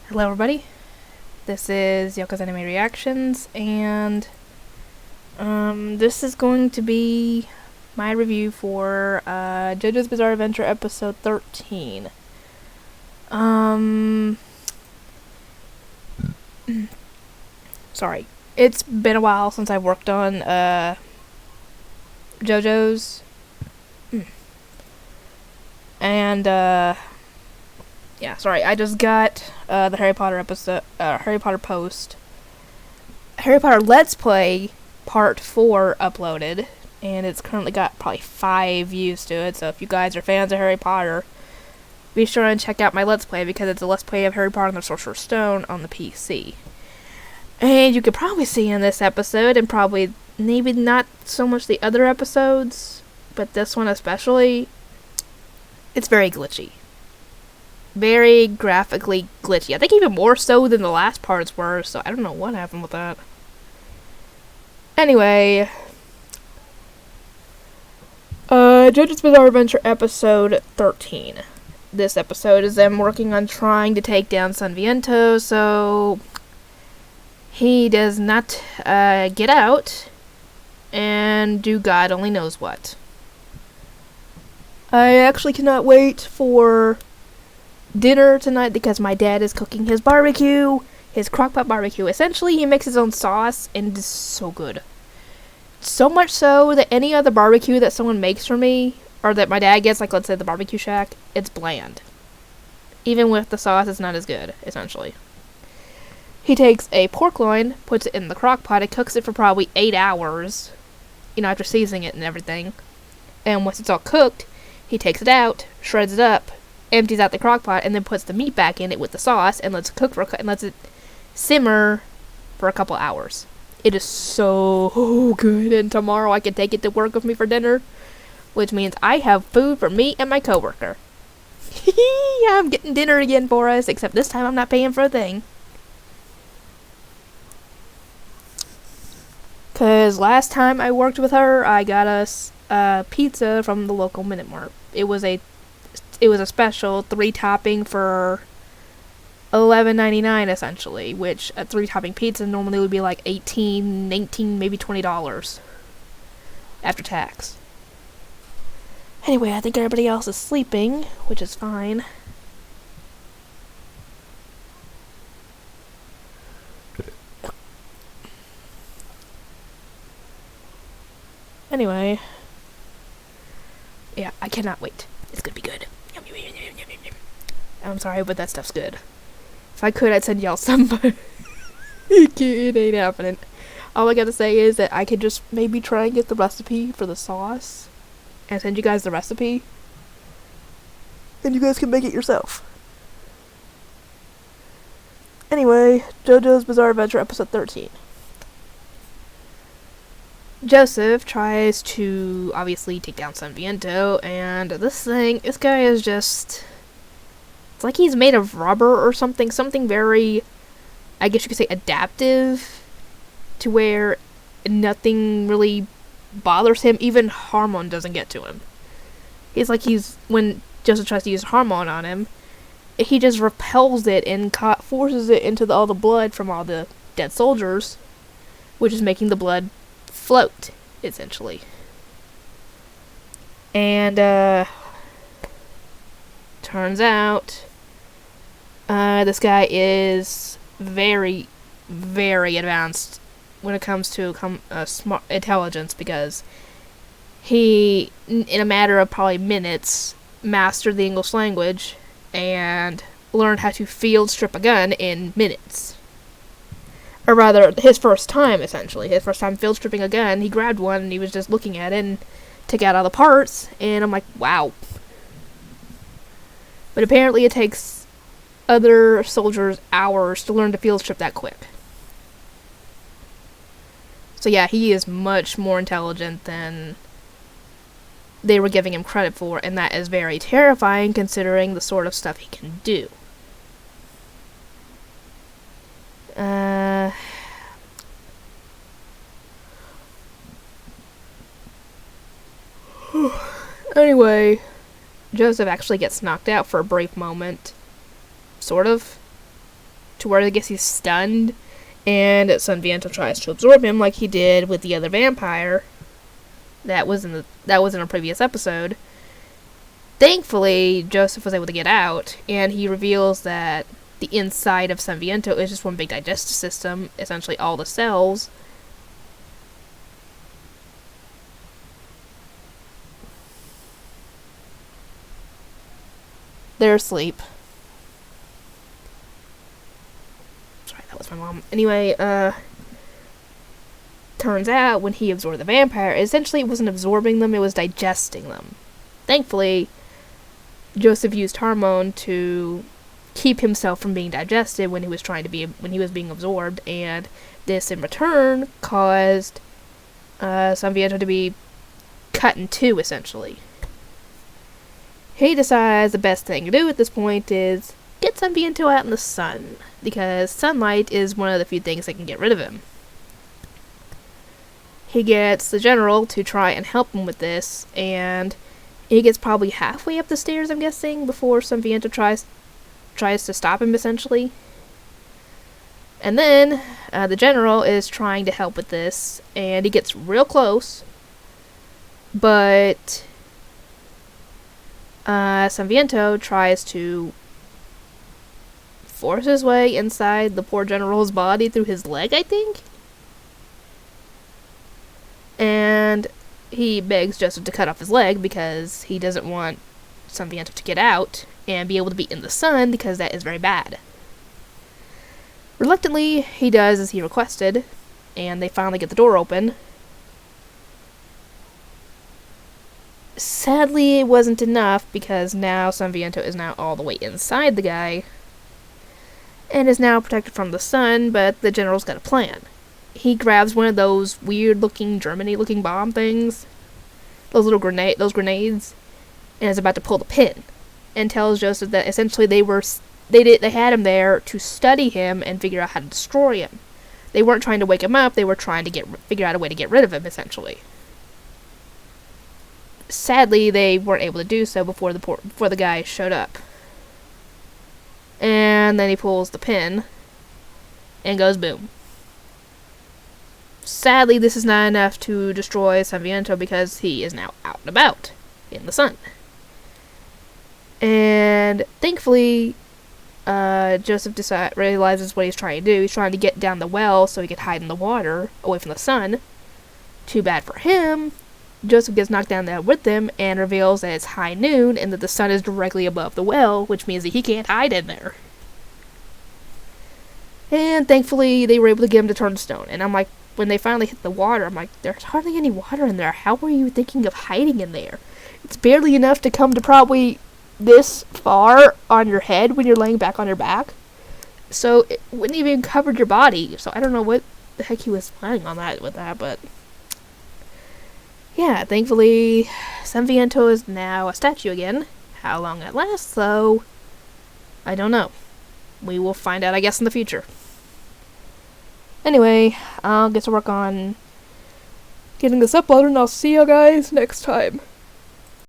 Hello everybody, this is Yoko's Anime Reactions, and this is going to be my review for JoJo's Bizarre Adventure episode 13. Sorry, it's been a while since I've worked on JoJo's, and yeah, sorry, I just got the Harry Potter episode, Harry Potter post, Harry Potter Let's Play Part 4 uploaded, and it's currently got probably 5 views to it, so if you guys are fans of Harry Potter, be sure and check out my Let's Play, because it's a Let's Play of Harry Potter and the Sorcerer's Stone on the PC. And you could probably see in this episode, and probably maybe not so much the other episodes, but this one especially, it's very glitchy. Very graphically glitchy. I think even more so than the last parts were, so I don't know what happened with that. Anyway, JoJo's Bizarre Adventure episode 13. This episode is them working on trying to take down San Viento, so he does not get out and do God only knows what. I actually cannot wait for dinner tonight because my dad is cooking his barbecue, his crockpot barbecue. Essentially, he makes his own sauce, and it is so good. So much so that any other barbecue that someone makes for me, or that my dad gets, like let's say the barbecue shack, it's bland. Even with the sauce, it's not as good, essentially. He takes a pork loin, puts it in the crockpot, and cooks it for probably 8 hours, after seasoning it and everything. And once it's all cooked, he takes it out, shreds it up, empties out the crock pot, and then puts the meat back in it with the sauce and lets it cook and lets it simmer for a couple hours. It is so good, and tomorrow I can take it to work with me for dinner, which means I have food for me and my coworker. I'm getting dinner again for us, except this time I'm not paying for a thing. Cause last time I worked with her, I got us pizza from the local Minute Mart. It was a special 3-topping for $11.99 essentially, which a 3-topping pizza normally would be like $18, maybe $20 after tax. Anyway, I think everybody else is sleeping, which is fine. Anyway, yeah, I cannot wait. It's gonna be good. I'm sorry, but that stuff's good. If I could, I'd send y'all some, but it ain't happening. All I gotta say is that I could just maybe try and get the recipe for the sauce and send you guys the recipe, and you guys can make it yourself. Anyway, JoJo's Bizarre Adventure episode 13. Joseph tries to obviously take down San Viento, and this guy is just, it's like he's made of rubber or something very, I guess you could say, adaptive, to where nothing really bothers him. Even hormone doesn't get to him. When Joseph tries to use hormone on him, he just repels it and forces it into all the blood from all the dead soldiers, which is making the blood float, essentially. And turns out this guy is very, very advanced when it comes to smart intelligence, because he, in a matter of probably minutes, mastered the English language and learned how to field strip a gun in minutes. Or rather, his first time, essentially. His first time field stripping a gun, he grabbed one and he was just looking at it and took out all the parts, and I'm like, wow. But apparently it takes other soldiers hours to learn to field strip that quick. So yeah, he is much more intelligent than they were giving him credit for, and that is very terrifying considering the sort of stuff he can do. Anyway, Joseph actually gets knocked out for a brief moment. Sort of. to where I guess he's stunned, and Sanviento tries to absorb him like he did with the other vampire. That was in a previous episode. Thankfully, Joseph was able to get out, and he reveals that the inside of Sanviento is just one big digestive system, essentially all the cells. They're asleep. Sorry, that was my mom. Anyway, turns out when he absorbed the vampire, essentially it wasn't absorbing them, it was digesting them. Thankfully, Joseph used hormone to keep himself from being digested when he was being absorbed, and this in return caused Sanviento to be cut in two, essentially. He decides the best thing to do at this point is get Sanviento out in the sun, because sunlight is one of the few things that can get rid of him. He gets the general to try and help him with this, and he gets probably halfway up the stairs, I'm guessing, before Sanviento tries to stop him, essentially. And then, the general is trying to help with this, and he gets real close, but Sanviento tries to force his way inside the poor general's body through his leg, I think? And he begs Joseph to cut off his leg because he doesn't want Sanviento to get out and be able to be in the sun because that is very bad. Reluctantly, he does as he requested, and they finally get the door open. Sadly, it wasn't enough because now Sanviento is now all the way inside the guy and is now protected from the sun, but the general's got a plan. He grabs one of those weird-looking, Germany-looking bomb things, those grenades, and is about to pull the pin, and tells Joseph that essentially they had him there to study him and figure out how to destroy him. They weren't trying to wake him up; they were trying to figure out a way to get rid of him, essentially. Sadly, they weren't able to do so before the guy showed up. And then he pulls the pin and goes boom. Sadly, this is not enough to destroy Sanviento because he is now out and about in the sun. And thankfully, Joseph realizes what he's trying to do. He's trying to get down the well so he can hide in the water away from the sun. Too bad for him. Joseph gets knocked down there with him and reveals that it's high noon and that the sun is directly above the well, which means that he can't hide in there. And thankfully, they were able to get him to turn to stone. And I'm like, when they finally hit the water, I'm like, there's hardly any water in there. How were you thinking of hiding in there? It's barely enough to come to probably this far on your head when you're laying back on your back. So it wouldn't even cover your body. So I don't know what the heck he was planning on with that, but yeah, thankfully, Sanviento is now a statue again. How long it lasts, though, I don't know. We will find out, I guess, in the future. Anyway, I'll get to work on getting this uploaded, and I'll see you guys next time.